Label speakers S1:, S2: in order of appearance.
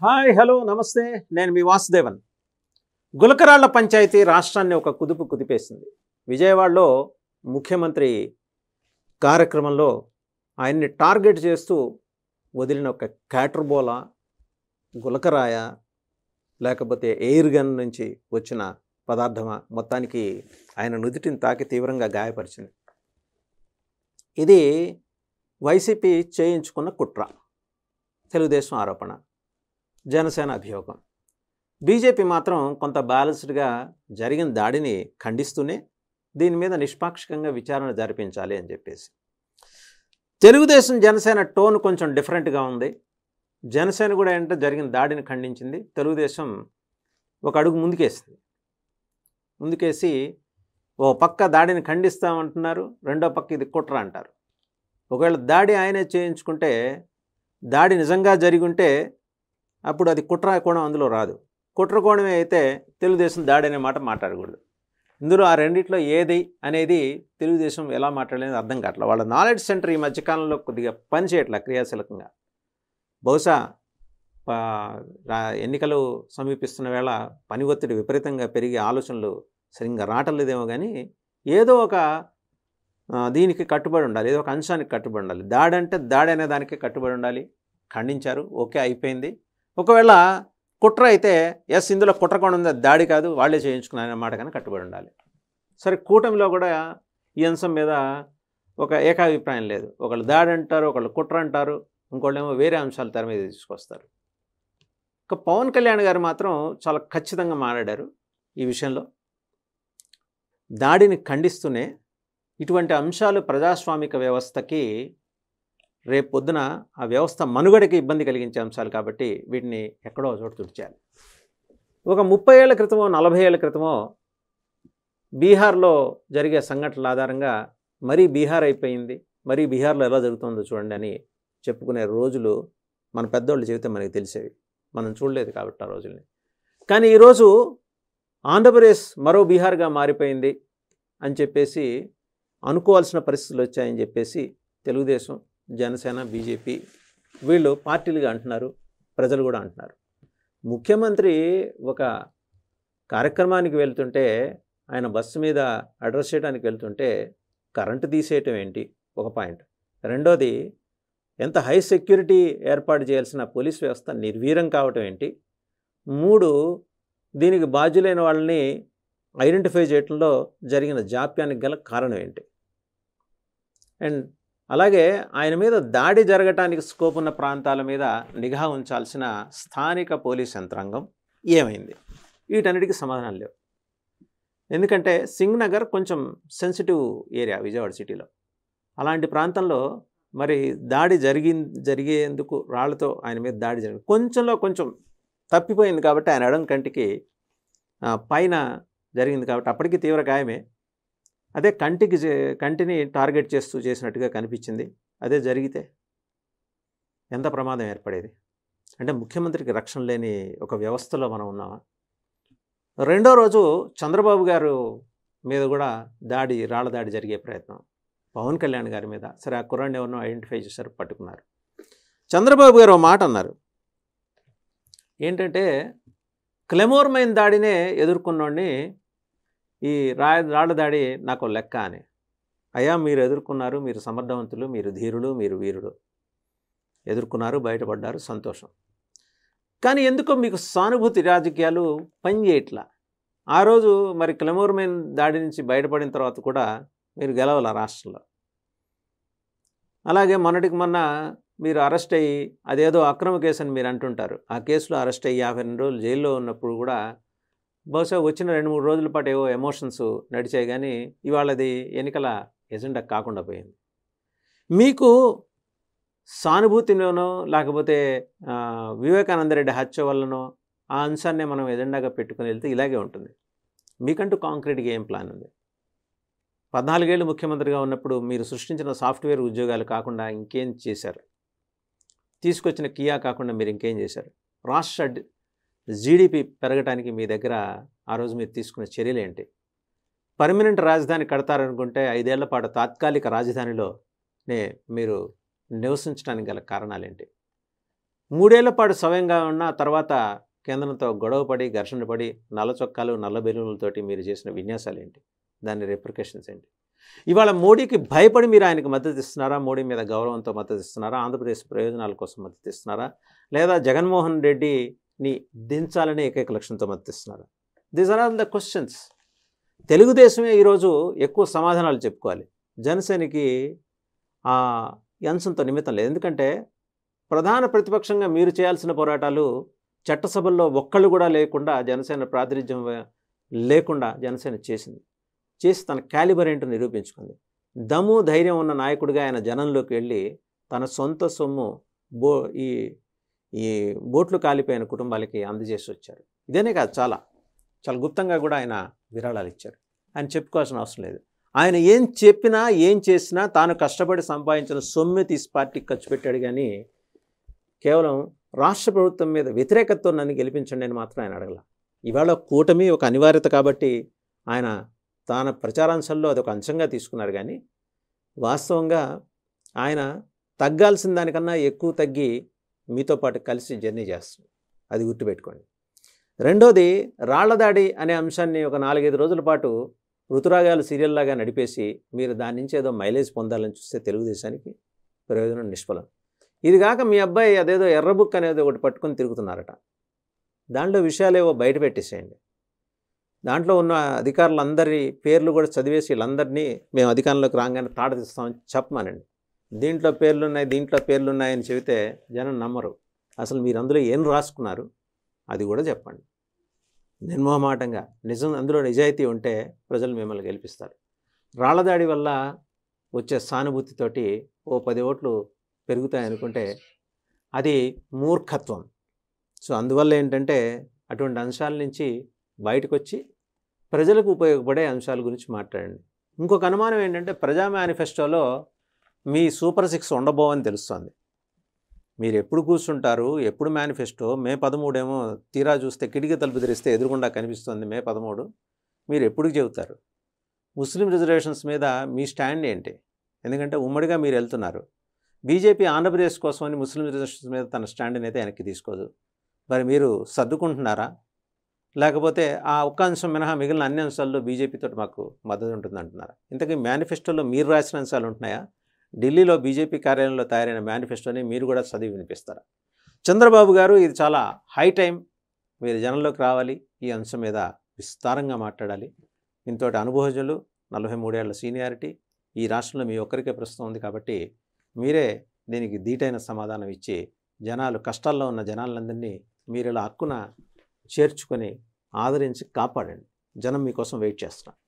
S1: Hi hello నమస్తే, నేను మీ వాసుదేవన్. గులకరాళ్ల పంచాయతీ రాష్ట్రాన్ని ఒక కుదుపు కుదిపేసింది. విజయవాడలో ముఖ్యమంత్రి కార్యక్రమంలో ఆయన్ని టార్గెట్ చేస్తూ వదిలిన ఒక క్యాటర్బోలా, గులకరాయ, లేకపోతే ఎయిర్ గన్ నుంచి వచ్చిన పదార్థమా, మొత్తానికి ఆయన నుదుటిని తాకి తీవ్రంగా గాయపరిచింది. ఇది వైసీపీ చేయించుకున్న కుట్ర, తెలుగుదేశం ఆరోపణ, జనసేన అభియోగం. బీజేపీ మాత్రం కొంత బ్యాలెన్స్డ్గా జరిగిన దాడిని ఖండిస్తూనే దీని మీద నిష్పాక్షికంగా విచారణ జరిపించాలి అని చెప్పేసి. తెలుగుదేశం జనసేన టోన్ కొంచెం డిఫరెంట్గా ఉంది. జనసేన కూడా ఏంటంటే జరిగిన దాడిని ఖండించింది, తెలుగుదేశం ఒక అడుగు ముందుకేసి ఓ పక్క దాడిని ఖండిస్తామంటున్నారు, రెండో పక్క ఇది కుట్ర అంటారు. ఒకవేళ దాడి ఆయనే చేయించుకుంటే, దాడి నిజంగా జరిగి ఉంటే అప్పుడు అది కుట్ర కోణం అందులో రాదు. కుట్ర కోణమే అయితే తెలుగుదేశం దాడి అనే మాట మాట్లాడకూడదు. ఇందులో ఆ రెండిట్లో ఏది అనేది తెలుగుదేశం ఎలా మాట్లాడలేదు అర్థం కావట్లేదు. వాళ్ళ నాలెడ్జ్ సెంటర్ ఈ మధ్యకాలంలో కొద్దిగా పనిచేయట్లా క్రియాశీలకంగా. బహుశా ఎన్నికలు సమీపిస్తున్న వేళ పని ఒత్తిడి విపరీతంగా పెరిగి ఆలోచనలు సరిగ్గా రావట్లేదేమో, కానీ ఏదో ఒక దీనికి కట్టుబడి ఉండాలి, ఏదో ఒక అంశానికి కట్టుబడి ఉండాలి. దాడి అంటే దాడి అనే దానికి కట్టుబడి ఉండాలి. ఖండించారు, ఓకే, అయిపోయింది. ఒకవేళ కుట్ర అయితే ఎస్ ఇందులో కుట్ర కూడా ఉంది, దాడి కాదు, వాళ్ళే చేయించుకున్నారనే మాట కానీ కట్టుబడి ఉండాలి. సరే, కూటమిలో కూడా ఈ అంశం మీద ఒక ఏకాభిప్రాయం లేదు. ఒకళ్ళు దాడి అంటారు, ఒకళ్ళు కుట్ర అంటారు, ఇంకోళ్ళేమో వేరే అంశాలు తెర మీద తీసుకొస్తారు. ఇక పవన్ కళ్యాణ్ గారు మాత్రం చాలా ఖచ్చితంగా మాట్లాడారు ఈ విషయంలో. దాడిని ఖండిస్తూనే ఇటువంటి అంశాలు ప్రజాస్వామిక వ్యవస్థకి రేపు పొద్దున ఆ వ్యవస్థ మనుగడకి ఇబ్బంది కలిగించే అంశాలు కాబట్టి వీటిని ఎక్కడో చోట తుడిచేయాలి. ఒక 30 ఏళ్ల క్రితమో 40 ఏళ్ల క్రితమో బీహార్లో జరిగే సంఘటనల ఆధారంగా మరీ బీహార్ అయిపోయింది, మరీ బీహార్లో ఎలా జరుగుతుందో చూడండి అని చెప్పుకునే రోజులు మన పెద్దోళ్ళు చెబితే మనకి తెలిసేవి. మనం చూడలేదు కాబట్టి ఆ రోజుల్ని. కానీ ఈరోజు ఆంధ్రప్రదేశ్ మరో బీహార్గా మారిపోయింది అని చెప్పేసి అనుకోవాల్సిన పరిస్థితులు వచ్చాయని చెప్పేసి తెలుగుదేశం, జనసేన, బీజేపీ వీళ్ళు పార్టీలుగా అంటున్నారు, ప్రజలు కూడా అంటున్నారు. ముఖ్యమంత్రి ఒక కార్యక్రమానికి వెళ్తుంటే, ఆయన బస్సు మీద అడ్రస్ చేయడానికి వెళ్తుంటే కరెంటు తీసేయటం ఏంటి ఒక పాయింట్. రెండోది, ఎంత హై సెక్యూరిటీ ఏర్పాటు చేయాల్సిన పోలీస్ వ్యవస్థ నిర్వీర్యం కావటం ఏంటి. 3, దీనికి బాధ్యులైన వాళ్ళని ఐడెంటిఫై చేయడంలో జరిగిన జాప్యానికి గల కారణం ఏంటి. అండ్ అలాగే ఆయన మీద దాడి జరగటానికి స్కోప్ ఉన్న ప్రాంతాల మీద నిఘా ఉంచాల్సిన స్థానిక పోలీస్ యంత్రాంగం ఏమైంది. వీటన్నిటికీ సమాధానం లేవు. ఎందుకంటే సింగ్ నగర్ కొంచెం సెన్సిటివ్ ఏరియా విజయవాడ సిటీలో. అలాంటి ప్రాంతంలో మరి దాడి జరిగేందుకు రాళ్లతో ఆయన మీద దాడి జరిగింది. కొంచెం తప్పిపోయింది కాబట్టి ఆయన ఎడం కంటికి పైన జరిగింది కాబట్టి అప్పటికి తీవ్ర గాయమే. అదే కంటిని టార్గెట్ చేసినట్టుగా కనిపించింది. అదే జరిగితే ఎంత ప్రమాదం ఏర్పడేది. అంటే ముఖ్యమంత్రికి రక్షణ లేని ఒక వ్యవస్థలో మనం ఉన్నామా. రెండో రోజు చంద్రబాబు గారు మీద కూడా రాళ్ల దాడి జరిగే ప్రయత్నం, పవన్ కళ్యాణ్ గారి మీద. సరే, ఆ కుర్రాన్ని ఎవరినో ఐడెంటిఫై చేశారు, పట్టుకున్నారు. చంద్రబాబు గారు ఓ మాట అన్నారు, ఏంటంటే క్లెమోర్ మైన్ దాడినే ఎదుర్కొన్నోడిని ఈ రాళ్ల దాడి నాకు లెక్క అని. అయ్యా, మీరు ఎదుర్కొన్నారు, మీరు సమర్థవంతులు, మీరు ధీరులు, మీరు వీరుడు, ఎదుర్కొన్నారు, బయటపడ్డారు, సంతోషం. కానీ ఎందుకో మీకు సానుభూతి రాజకీయాలు పనిచేయట్లా. ఆ రోజు మరి క్లెమోర్ మైన్ దాడి నుంచి బయటపడిన తర్వాత కూడా మీరు గెలవాల రాష్ట్రంలో. అలాగే మొన్నటికి మొన్న మీరు అరెస్ట్ అయ్యి, అదేదో అక్రమ కేసు అని మీరు అంటుంటారు, ఆ కేసులో అరెస్ట్ అయ్యి 52 రోజులు జైల్లో ఉన్నప్పుడు కూడా బహుశా వచ్చిన 2-3 రోజుల పాటు ఏవో ఎమోషన్స్ నడిచాయి, కానీ ఇవాళది ఎన్నికల ఎజెండా కాకుండా పోయింది. మీకు సానుభూతిలోనో లేకపోతే వివేకానందరెడ్డి హత్య వల్లనో ఆ అంశాన్నే మనం ఎజెండాగా పెట్టుకుని వెళ్తే ఇలాగే ఉంటుంది. మీకంటూ కాంక్రీట్గా ఏం ప్లాన్ ఉంది? 14 ఏళ్ళు ముఖ్యమంత్రిగా ఉన్నప్పుడు మీరు సృష్టించిన సాఫ్ట్వేర్ ఉద్యోగాలు కాకుండా ఇంకేం చేశారు? తీసుకొచ్చిన కియా కాకుండా మీరు ఇంకేం చేశారు? రాష్ట్ర జీడిపి పెరగడానికి మీ దగ్గర ఆ రోజు మీరు తీసుకున్న చర్యలు ఏంటి? పర్మనెంట్ రాజధాని కడతారనుకుంటే 5 ఏళ్ల పాటు తాత్కాలిక రాజధానిలోనే మీరు నివసించడానికి గల కారణాలేంటి? 3 ఏళ్ల పాటు సవ్యంగా ఉన్న తర్వాత కేంద్రంతో గొడవపడి ఘర్షణ పడి నల్ల చొక్కాలు నల్ల బెలూన్లతోటి మీరు చేసిన విన్యాసాలు ఏంటి? దాని రిప్రికేషన్స్ ఏంటి? ఇవాళ మోడీకి భయపడి మీరు ఆయనకు మద్దతు ఇస్తున్నారా? మోడీ మీద గౌరవంతో మద్దతు ఇస్తున్నారా? ఆంధ్రప్రదేశ్ ప్రయోజనాల కోసం మద్దతు ఇస్తున్నారా? లేదా జగన్మోహన్ రెడ్డిని దించాలనే ఏకైక లక్ష్యంతో మద్దతు ఇస్తున్నారా? These are all the questions. తెలుగుదేశమే ఈరోజు ఎక్కువ సమాధానాలు చెప్పుకోవాలి. జనసేనకి ఈ అంశంతో నిమిత్తం లేదు. ఎందుకంటే ప్రధాన ప్రతిపక్షంగా మీరు చేయాల్సిన పోరాటాలు చట్టసభల్లో ఒక్కళ్ళు కూడా లేకుండా జనసేన ప్రాతినిధ్యం లేకుండా జనసేన చేసి తన క్యాలిబర్ ఏంటో నిరూపించుకుంది. దమ్ము ధైర్యం ఉన్న నాయకుడిగా ఆయన జనంలోకి వెళ్ళి తన సొంత సొమ్ము ఈ బోట్లు కాలిపోయిన కుటుంబాలకి అందజేసి వచ్చారు. ఇదేనే కాదు, చాలా గుప్తంగా కూడా ఆయన విరాళాలు ఇచ్చారు. ఆయన చెప్పుకోవాల్సిన అవసరం లేదు. ఆయన ఏం చెప్పినా ఏం చేసినా తాను కష్టపడి సంపాదించిన సొమ్మె తీసి పార్టీకి ఖర్చు పెట్టాడు. కానీ కేవలం రాష్ట్ర ప్రభుత్వం మీద వ్యతిరేకతతో నన్ను గెలిపించండి అని మాత్రం ఆయన అడగల. ఇవాళ కూటమి ఒక అనివార్యత కాబట్టి ఆయన తన ప్రచారాంశాల్లో అదొక అంశంగా తీసుకున్నారు. కానీ వాస్తవంగా ఆయన తగ్గాల్సిన దానికన్నా ఎక్కువ తగ్గి మీతో పాటు కలిసి జర్నీ చేస్తారు. అది గుర్తుపెట్టుకోండి. రెండోది, రాళ్లదాడి అనే అంశాన్ని ఒక 4-5 రోజుల పాటు ఋతురాగాలు సీరియల్ లాగా నడిపేసి మీరు దాని నుంచి ఏదో మైలేజ్ పొందాలని చూస్తే తెలుగుదేశానికి ప్రయోజనం నిష్ఫలం. ఇది కాక మీ అబ్బాయి అదేదో ఎర్ర బుక్ అనేది ఒకటి పట్టుకొని తిరుగుతున్నారట. దాంట్లో విషయాలేవో బయట పెట్టేసేయండి. దాంట్లో ఉన్న అధికారులందరి పేర్లు కూడా చదివేసి వీళ్ళందరినీ మేము అధికారంలోకి రాగానే తాడతీస్తామని చెప్పమానండి. దీంట్లో పేర్లున్నాయని చెబితే జనం నమ్మరు. అసలు మీరు అందులో ఏం రాసుకున్నారు అది కూడా చెప్పండి. నిర్మోహమాటంగా అందులో నిజాయితీ ఉంటే ప్రజలు మిమ్మల్ని గెలిపిస్తారు. రాళ్లదాడి వల్ల వచ్చే సానుభూతితోటి 10 ఓట్లు పెరుగుతాయనుకుంటే అది మూర్ఖత్వం. సో అందువల్ల ఏంటంటే అటువంటి అంశాల నుంచి బయటకు వచ్చి ప్రజలకు ఉపయోగపడే అంశాల గురించి మాట్లాడండి. ఇంకొక అనుమానం ఏంటంటే ప్రజా మేనిఫెస్టోలో మీ సూపర్ 6 ఉండబోవని తెలుస్తోంది. మీరు ఎప్పుడు కూర్చుంటారు, ఎప్పుడు మేనిఫెస్టో? మే 13 ఏమో తీరా చూస్తే కిటికీ తలుపు తెరిస్తే ఎదురుగుండా కనిపిస్తుంది మే 13. మీరు ఎప్పుడు చెబుతారు? ముస్లిం రిజర్వేషన్స్ మీద మీ స్టాండ్ ఏంటి? ఎందుకంటే ఉమ్మడిగా మీరు వెళ్తున్నారు. బీజేపీ ఆంధ్రప్రదేశ్ కోసమని ముస్లిం రిజర్వేషన్స్ మీద తన స్టాండ్ని అయితే వెనక్కి తీసుకోదు. మరి మీరు సర్దుకుంటున్నారా? లేకపోతే ఆ ఒక్క అంశం మినహా మిగిలిన అన్ని అంశాల్లో బీజేపీతో మాకు మద్దతు ఉంటుంది అంటున్నారా? ఇంతకీ మేనిఫెస్టోలో మీరు రాసిన అంశాలు ఉంటున్నాయా? ఢిల్లీలో బీజేపీ కార్యాలయంలో తయారైన మేనిఫెస్టోని మీరు కూడా చదివి వినిపిస్తారా? చంద్రబాబు గారు, ఇది చాలా హై టైం, మీరు జనంలోకి రావాలి, ఈ అంశం మీద విస్తారంగా మాట్లాడాలి. ఇంతటి అనుభవజ్ఞులు, 43 ఏళ్ల సీనియారిటీ ఈ రాష్ట్రంలో మీ ఒక్కరికే ప్రస్తుతం ఉంది కాబట్టి మీరే దీనికి ధీటైన సమాధానం ఇచ్చి కష్టాల్లో ఉన్న జనాలందరినీ మీరు ఇలా హక్కున చేర్చుకొని ఆదరించి కాపాడండి. జనం మీకోసం వెయిట్ చేస్తున్నారు.